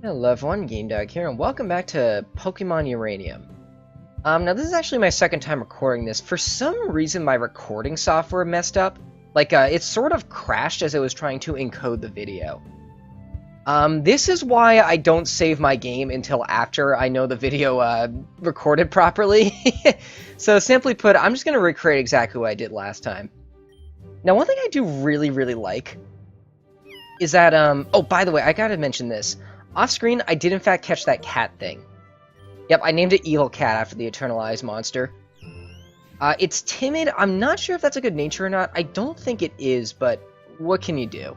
Hello everyone, GameDog here, and welcome back to Pokemon Uranium. Now this is actually my second time recording this. For some reason my recording software messed up. It sort of crashed as it was trying to encode the video. This is why I don't save my game until after I know the video, recorded properly. So simply put, I'm just gonna recreate exactly what I did last time. Now one thing I do really like is that, oh, by the way, I gotta mention this. Off-screen, I did in fact catch that cat thing. Yep, I named it Evil Cat after the Eternalized monster. It's timid. I'm not sure if that's a good nature or not. I don't think it is, but what can you do?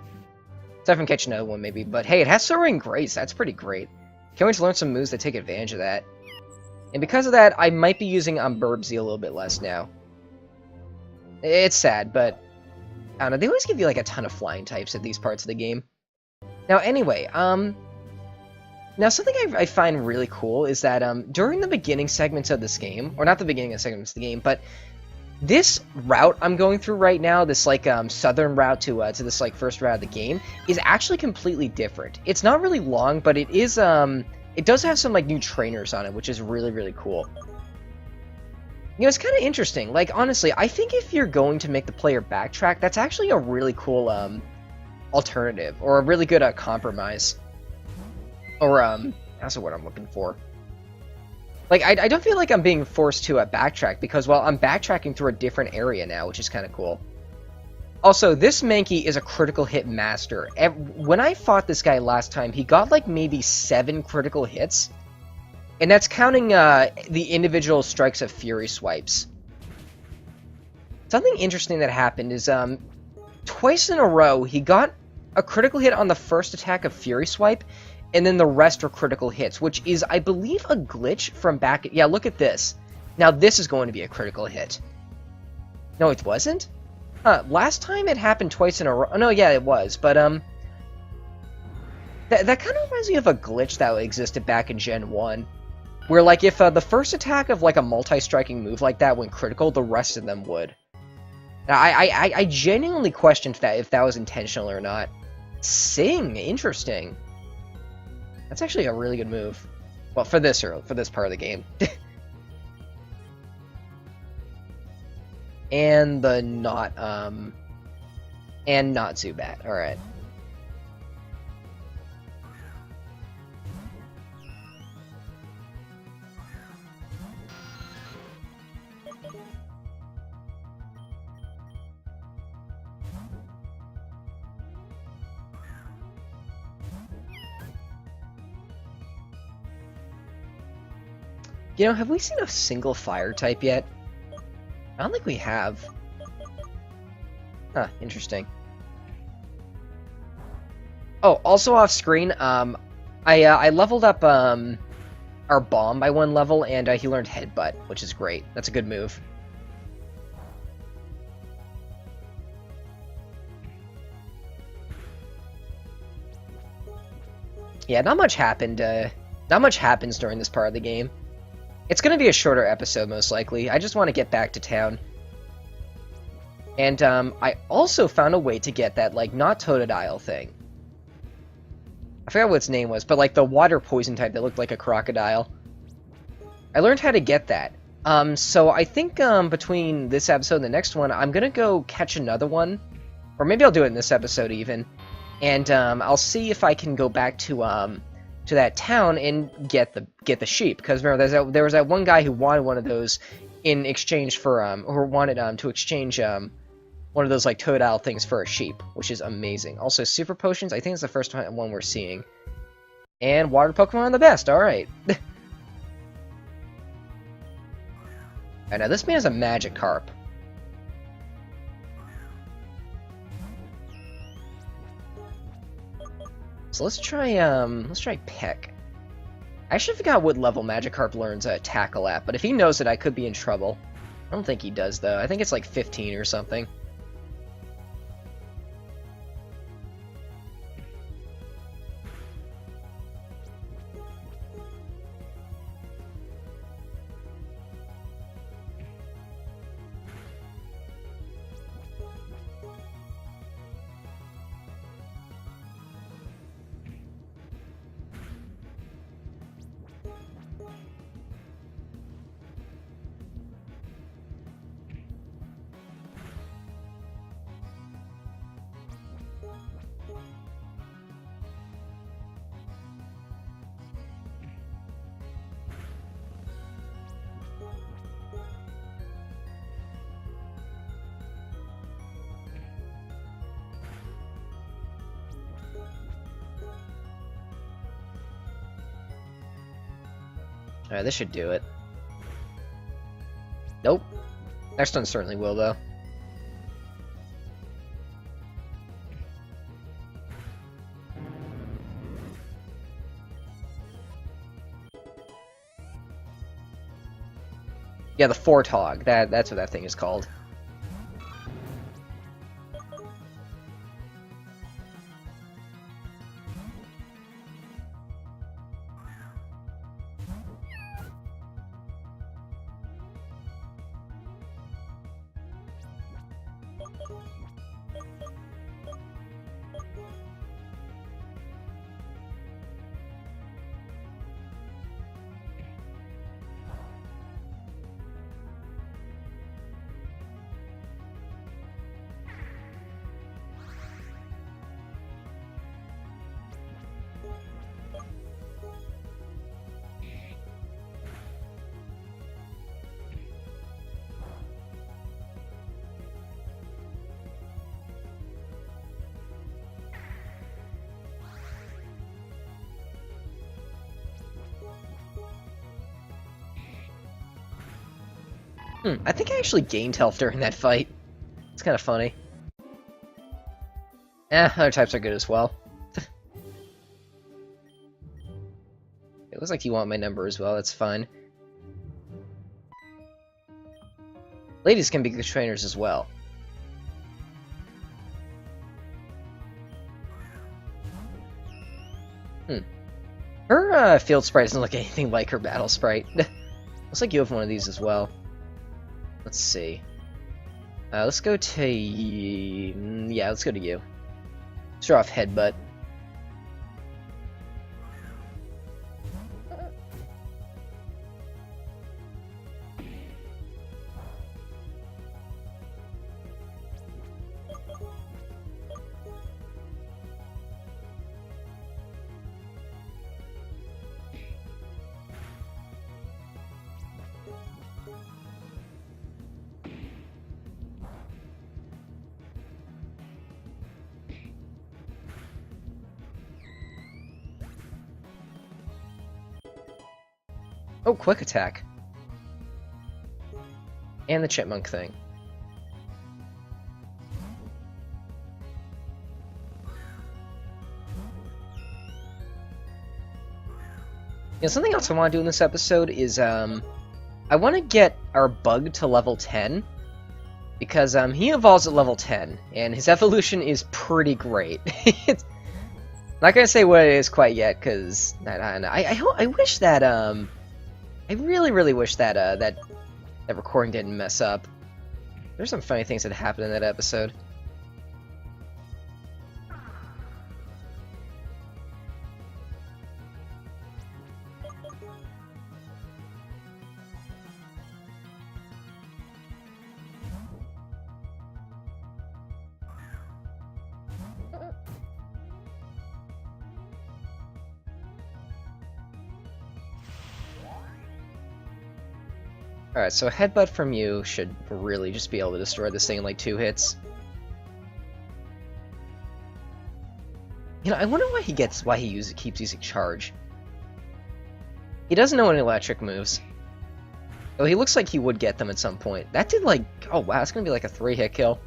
Aside from catch another one, maybe. But hey, it has Soaring Grace. That's pretty great. Can't wait to learn some moves that take advantage of that. And because of that, I might be using Burbsy a little bit less now. It's sad, but I don't know. They always give you like a ton of flying types at these parts of the game. Now, anyway, now, something I find really cool is that during the beginning segments of this game, or not the beginning of segments of the game, but this route I'm going through right now, this southern route to this first route of the game, is actually completely different. It's not really long, but it is it does have some new trainers on it, which is really cool. You know, it's kind of interesting. Honestly, I think if you're going to make the player backtrack, that's actually a really cool alternative, or a really good compromise. Or, that's the word I'm looking for. I don't feel like I'm being forced to backtrack, because, well, I'm backtracking through a different area now, which is kind of cool. Also, this Mankey is a critical hit master. When I fought this guy last time, he got, maybe 7 critical hits. And that's counting, the individual strikes of Fury Swipes. Something interesting that happened is, twice in a row, he got a critical hit on the first attack of Fury Swipe, and then the rest are critical hits, which is, I believe, a glitch from back... Yeah, look at this. Now this is going to be a critical hit. No, it wasn't? Last time it happened twice in a row... Oh, no, yeah, it was, but, That kind of reminds me of a glitch that existed back in Gen 1. Where, if the first attack of, a multi-striking move like that went critical, the rest of them would. Now, I genuinely questioned that, if that was intentional or not. Sing! Interesting. That's actually a really good move. Well, for this part of the game. And the not Zubat. Alright. You know, have we seen a single fire type yet? I don't think we have. Huh, interesting. Oh, also off screen, I leveled up, our Bomb by 1 level, and he learned Headbutt, which is great. That's a good move. Yeah, not much happened, not much happens during this part of the game. It's going to be a shorter episode, most likely. I just want to get back to town. And, I also found a way to get that, not Totodile thing. I forgot what its name was, but, the water poison type that looked like a crocodile. I learned how to get that. So I think, between this episode and the next one, I'm gonna go catch another one. Or maybe I'll do it in this episode, even. And, I'll see if I can go back to that town and get the sheep, because remember there was that one guy who wanted one of those in exchange for or wanted to exchange one of those Totodile things for a sheep, which is amazing. Also, super potions, I think it's the first one we're seeing. And water Pokemon are the best. All right. Alright, now this man is a Magikarp. So let's try Peck. I actually forgot what level Magikarp learns Tackle at, but if he knows it, I could be in trouble. I don't think he does, though. I think it's 15 or something. Alright, this should do it. Nope. Next one certainly will, though. Yeah, the Fortog. That's what that thing is called. I think I actually gained health during that fight. It's kind of funny. Other types are good as well. It looks like you want my number as well, that's fine. Ladies can be good trainers as well. Her field sprite doesn't look anything like her battle sprite. Looks like you have one of these as well. Let's see. Let's go to... yeah, let's go to you. Start off Headbutt. Oh, quick attack. And the chipmunk thing. Yeah, something else I want to do in this episode is, I want to get our bug to level 10. Because, he evolves at level 10, and his evolution is pretty great. It's not gonna say what it is quite yet, because, I wish that, I really wish that, that recording didn't mess up. There's some funny things that happened in that episode. Alright, so a headbutt from you should really just be able to destroy this thing in like 2 hits. You know, I wonder why he keeps using charge. He doesn't know any electric moves. Oh, he looks like he would get them at some point. That did like, oh wow, it's gonna be like a 3-hit kill.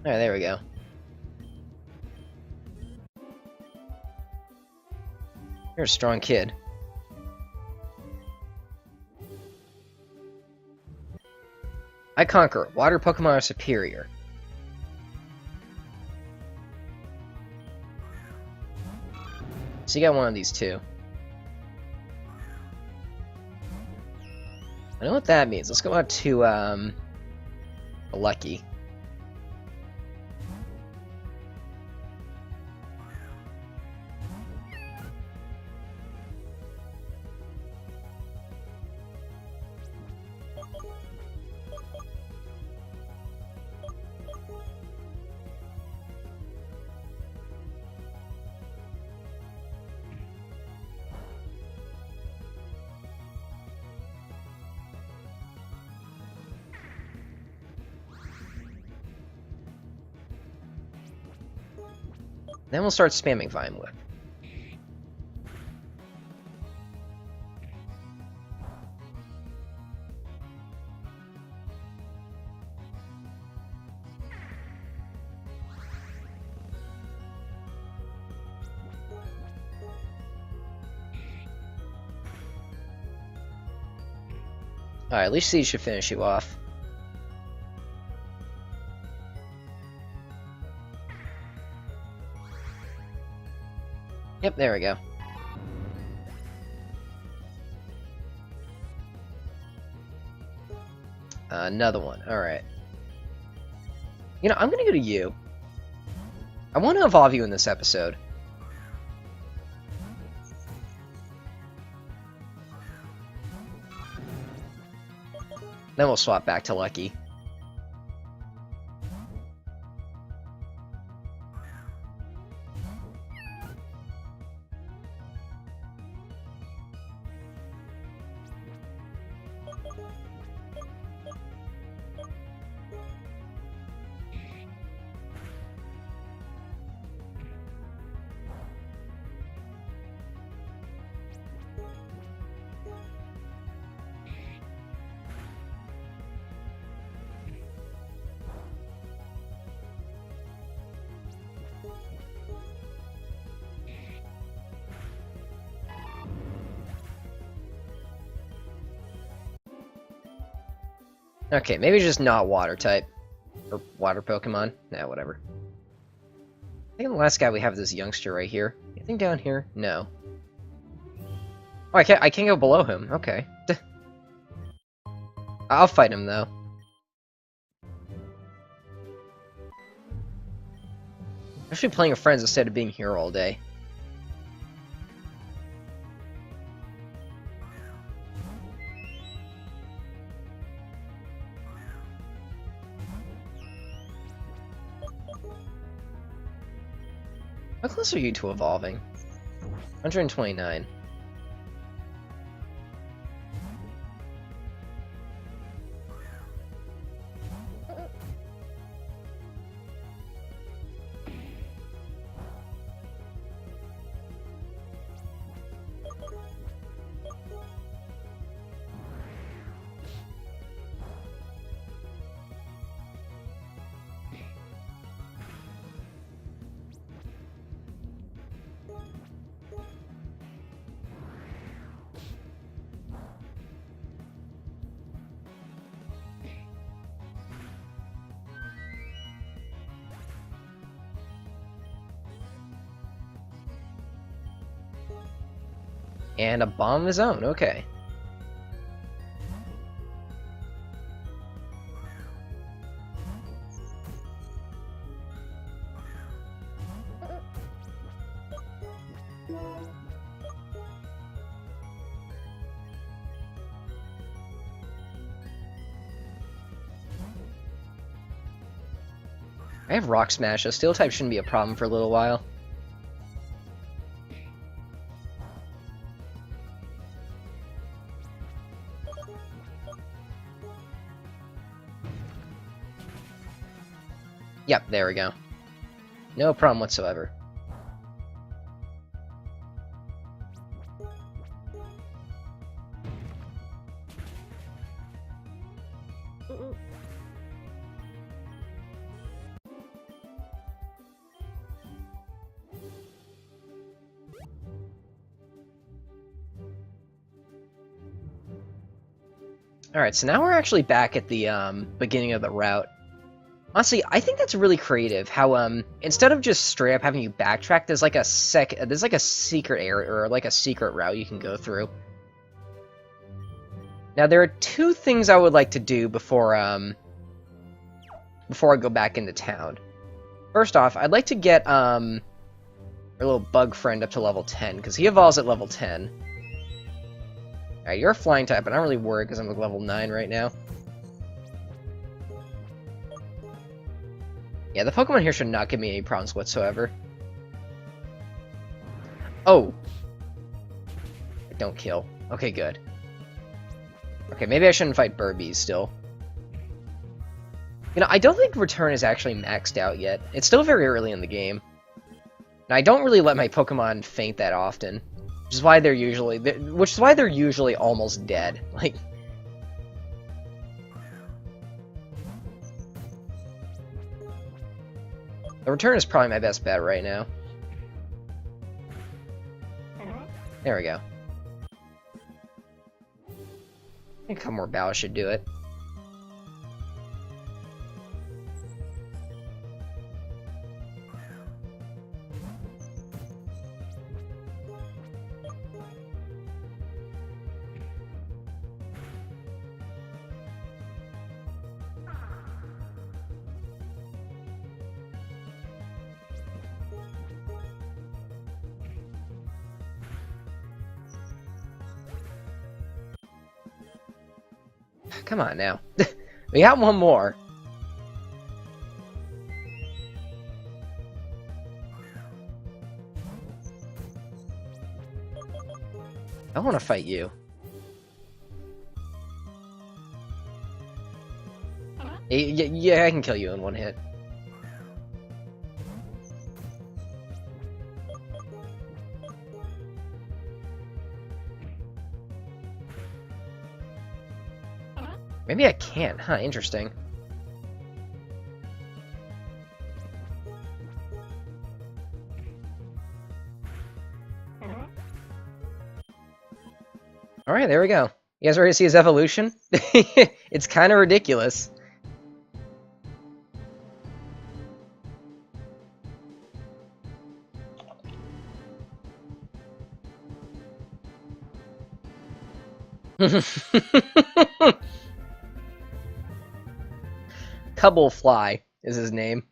Alright, there we go. You're a strong kid. I conquer. Water Pokemon are superior. So you got one of these too. I know what that means. Let's go out to, Lucky. Then we'll start spamming Vine Whip. Alright, at least Siege should finish you off. Yep, there we go. Another one, alright. You know, I'm gonna go to you. I want to evolve you in this episode. Then we'll swap back to Lucky. Okay, maybe just not water type. Or water Pokemon. Nah, whatever. I think the last guy we have is this youngster right here. Anything down here? No. Oh, I can't go below him. Okay. I'll fight him, though. I should be playing with friends instead of being here all day. How close are you to evolving? 129. And a bomb of his own, okay. I have Rock Smash, so Steel type shouldn't be a problem for a little while. Yep, there we go. No problem whatsoever. Alright, so now we're actually back at the beginning of the route. Honestly, I think that's really creative. How instead of just straight up having you backtrack, there's like a secret area or like a secret route you can go through. Now there are two things I would like to do before I go back into town. First off, I'd like to get our little bug friend up to level 10 because he evolves at level 10. Alright, you're a flying type, but I'm really worried because I'm at level 9 right now. Yeah, the Pokemon here should not give me any problems whatsoever. Oh! Don't kill. Okay, good. Okay, maybe I shouldn't fight Burbies still. You know, I don't think Return is actually maxed out yet. It's still very early in the game. And I don't really let my Pokemon faint that often, which is why they're usually almost dead. Like, the return is probably my best bet right now. There we go. I think a couple more battles should do it. Come on now. We got one more. I want to fight you. Yeah, I can kill you in one hit. Maybe I can't, huh? Interesting. Alright, there we go. You guys ready to see his evolution? It's kind of ridiculous. Cubblefly is his name.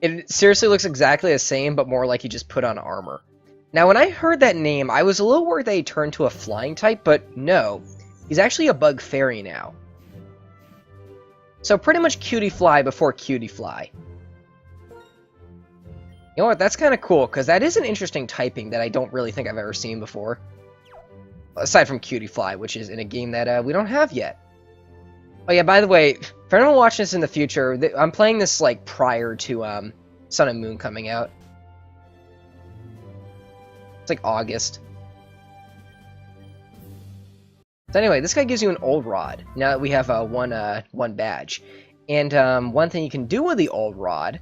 It seriously looks exactly the same, but more like he just put on armor. Now, when I heard that name, I was a little worried that he turned to a flying type, but no. He's actually a bug fairy now. So pretty much Cutie Fly before Cutie Fly. You know what, that's kind of cool, because that is an interesting typing that I don't really think I've ever seen before. Aside from Cutie Fly, which is in a game that we don't have yet. Oh yeah, by the way, for anyone watching this in the future, I'm playing this like prior to Sun and Moon coming out. It's like August. So anyway, this guy gives you an old rod. Now that we have one badge. And one thing you can do with the old rod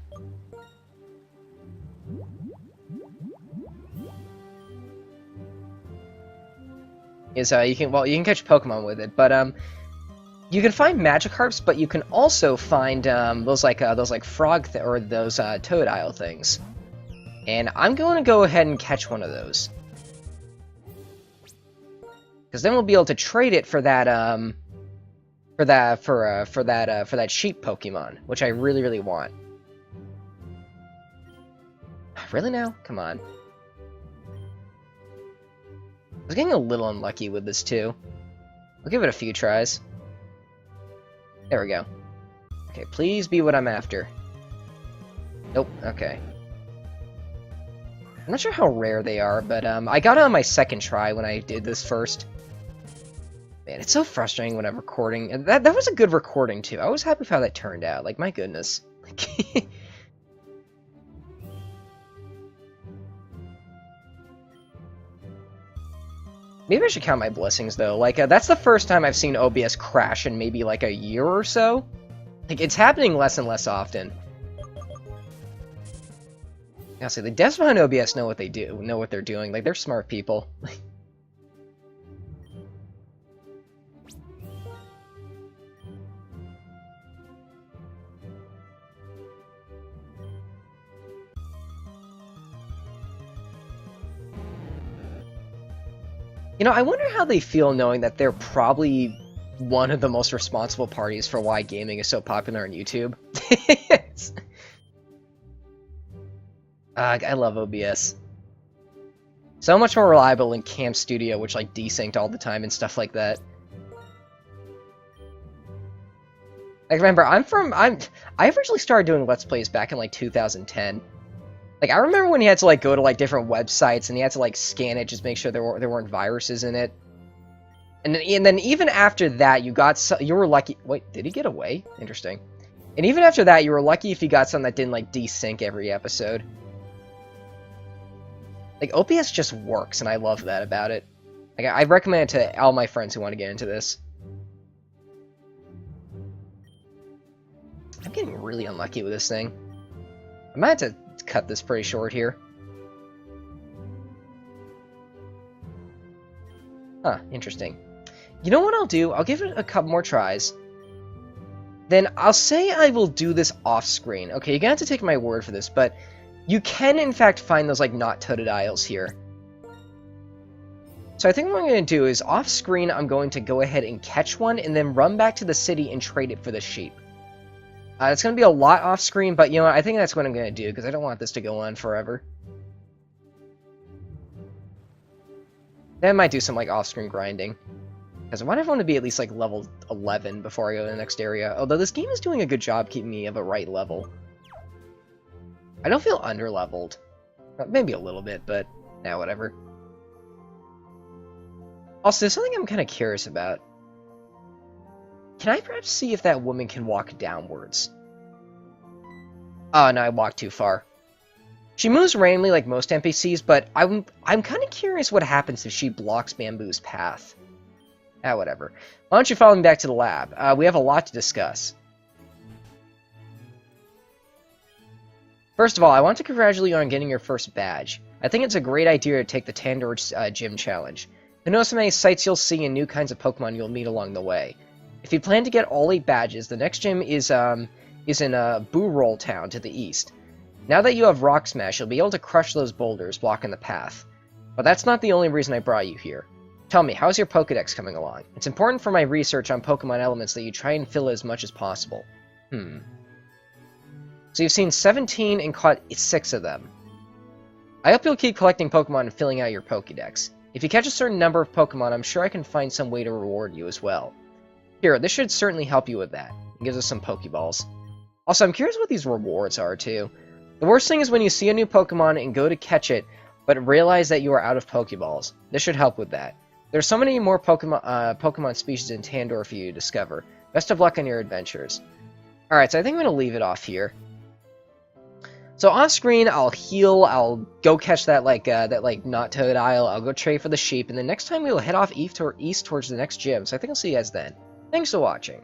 is you can catch Pokemon with it, but you can find Magikarps, but you can also find those frog or those Toadile things. And I'm going to go ahead and catch one of those, because then we'll be able to trade it for that for that sheep Pokemon, which I really want. Really now? Come on. I was getting a little unlucky with this too. I'll give it a few tries. There we go. Okay, please be what I'm after. Nope, okay. I'm not sure how rare they are, but I got it on my second try when I did this first. Man, it's so frustrating when I'm recording. And that was a good recording too. I was happy with how that turned out. Like, my goodness. Maybe I should count my blessings, though. Like, that's the first time I've seen OBS crash in maybe, like, a year or so. Like, it's happening less and less often. Honestly, the devs behind OBS know what they do, know what they're doing. Like, they're smart people. You know, I wonder how they feel knowing that they're probably one of the most responsible parties for why gaming is so popular on YouTube. I love OBS. So much more reliable than Cam Studio, which like desynced all the time and stuff like that. Like, remember, I originally started doing Let's Plays back in like 2010. Like, I remember when you had to, like, go to, like, different websites, and you had to, like, scan it, just make sure there weren't viruses in it. And then even after that, you were lucky. Wait, did he get away? Interesting. And even after that, you were lucky if you got something that didn't, like, desync every episode. Like, OPS just works, and I love that about it. Like, I recommend it to all my friends who want to get into this. I'm getting really unlucky with this thing. I might have to cut this pretty short here. Huh, interesting. You know what I'll do? I'll give it a couple more tries. Then I'll say I will do this off-screen. Okay, you're gonna have to take my word for this, but you can, in fact, find those, like, not totodiles here. So I think what I'm going to do is, off-screen, I'm going to go ahead and catch one, and then run back to the city and trade it for the sheep. It's going to be a lot off-screen, but, you know what, I think that's what I'm going to do, because I don't want this to go on forever. Then I might do some, like, off-screen grinding. Because I want to be at least, like, level 11 before I go to the next area. Although this game is doing a good job keeping me of a right level. I don't feel under-leveled. Maybe a little bit, but, nah, whatever. Also, there's something I'm kind of curious about. Can I perhaps see if that woman can walk downwards? Oh, no, I walked too far. She moves randomly like most NPCs, but I'm kind of curious what happens if she blocks Bamboo's path. Ah, whatever. Why don't you follow me back to the lab? We have a lot to discuss. First of all, I want to congratulate you on getting your first badge. I think it's a great idea to take the Tandoor Gym Challenge. Who knows how many sights you'll see and new kinds of Pokemon you'll meet along the way. If you plan to get all 8 badges, the next gym is in Boo Roll Town to the east. Now that you have Rock Smash, you'll be able to crush those boulders blocking the path. But that's not the only reason I brought you here. Tell me, how's your Pokedex coming along? It's important for my research on Pokemon elements that you try and fill as much as possible. So you've seen 17 and caught 6 of them. I hope you'll keep collecting Pokemon and filling out your Pokedex. If you catch a certain number of Pokemon, I'm sure I can find some way to reward you as well. Here, this should certainly help you with that. It gives us some Pokeballs. Also, I'm curious what these rewards are, too. The worst thing is when you see a new Pokemon and go to catch it, but realize that you are out of Pokeballs. This should help with that. There's so many more Pokemon species in Tandoor for you to discover. Best of luck on your adventures. Alright, so I think I'm going to leave it off here. So off screen, I'll heal, I'll go catch that not Totodile, I'll go trade for the sheep, and then next time we'll head off east towards the next gym, so I think I'll see you guys then. Thanks for watching.